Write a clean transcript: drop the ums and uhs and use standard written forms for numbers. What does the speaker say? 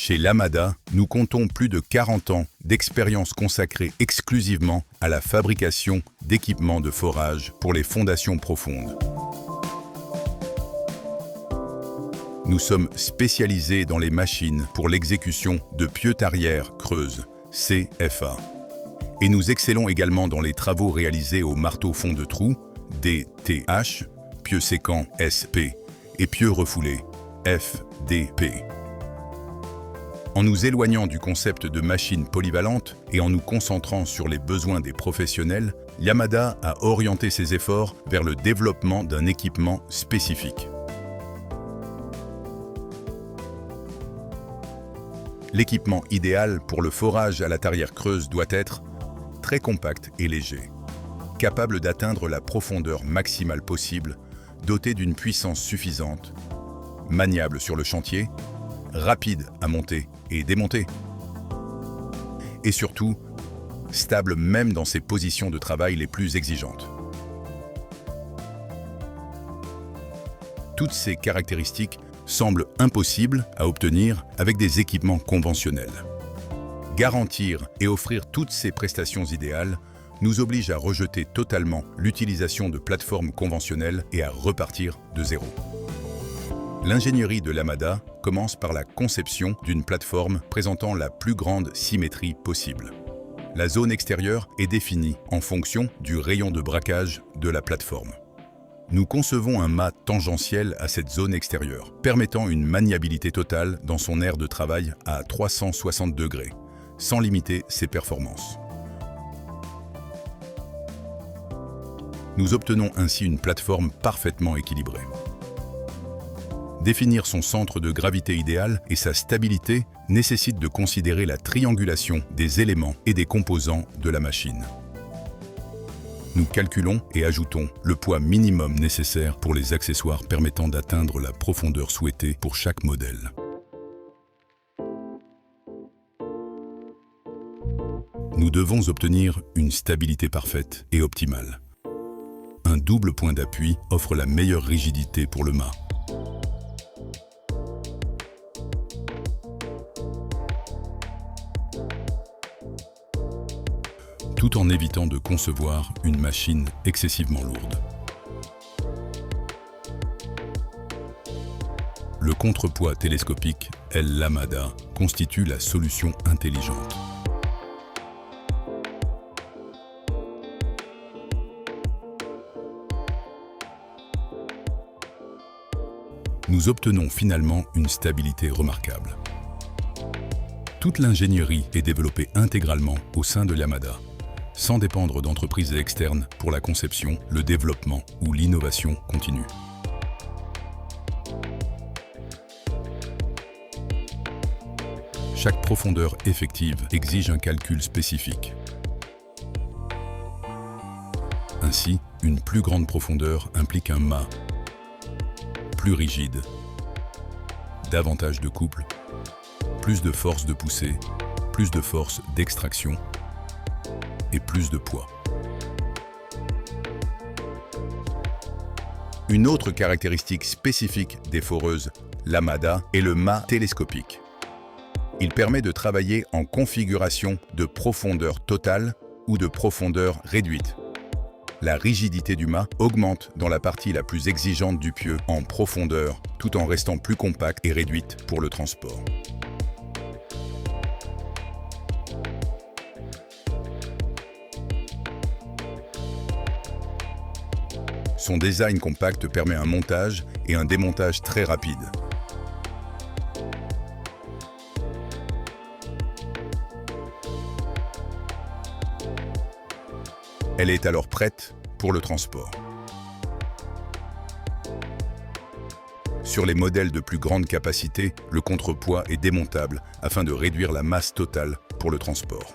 Chez Yamada, nous comptons plus de 40 ans d'expérience consacrée exclusivement à la fabrication d'équipements de forage pour les fondations profondes. Nous sommes spécialisés dans les machines pour l'exécution de pieux tarières creuses, CFA. Et nous excellons également dans les travaux réalisés au marteau fond de trou, DTH, pieux sécants, SP, et pieux refoulés, FDP. En nous éloignant du concept de machine polyvalente et en nous concentrant sur les besoins des professionnels, Yamada a orienté ses efforts vers le développement d'un équipement spécifique. L'équipement idéal pour le forage à la tarière creuse doit être très compact et léger, capable d'atteindre la profondeur maximale possible, doté d'une puissance suffisante, maniable sur le chantier, rapide à monter et démonter, et surtout, stable même dans ses positions de travail les plus exigeantes. Toutes ces caractéristiques semblent impossibles à obtenir avec des équipements conventionnels. Garantir et offrir toutes ces prestations idéales nous oblige à rejeter totalement l'utilisation de plateformes conventionnelles et à repartir de zéro. L'ingénierie de Yamada commence par la conception d'une plateforme présentant la plus grande symétrie possible. La zone extérieure est définie en fonction du rayon de braquage de la plateforme. Nous concevons un mât tangentiel à cette zone extérieure, permettant une maniabilité totale dans son aire de travail à 360 degrés, sans limiter ses performances. Nous obtenons ainsi une plateforme parfaitement équilibrée. Définir son centre de gravité idéal et sa stabilité nécessite de considérer la triangulation des éléments et des composants de la machine. Nous calculons et ajoutons le poids minimum nécessaire pour les accessoires permettant d'atteindre la profondeur souhaitée pour chaque modèle. Nous devons obtenir une stabilité parfaite et optimale. Un double point d'appui offre la meilleure rigidité pour le mât. Tout en évitant de concevoir une machine excessivement lourde. Le contrepoids télescopique Yamada constitue la solution intelligente. Nous obtenons finalement une stabilité remarquable. Toute l'ingénierie est développée intégralement au sein de Yamada, sans dépendre d'entreprises externes pour la conception, le développement ou l'innovation continue. Chaque profondeur effective exige un calcul spécifique. Ainsi, une plus grande profondeur implique un mât plus rigide, davantage de couple, plus de force de poussée, plus de force d'extraction et plus de poids. Une autre caractéristique spécifique des foreuses Yamada est le mât télescopique. Il permet de travailler en configuration de profondeur totale ou de profondeur réduite. La rigidité du mât augmente dans la partie la plus exigeante du pieu en profondeur, tout en restant plus compacte et réduite pour le transport. Son design compact permet un montage et un démontage très rapide. Elle est alors prête pour le transport. Sur les modèles de plus grande capacité, le contrepoids est démontable afin de réduire la masse totale pour le transport.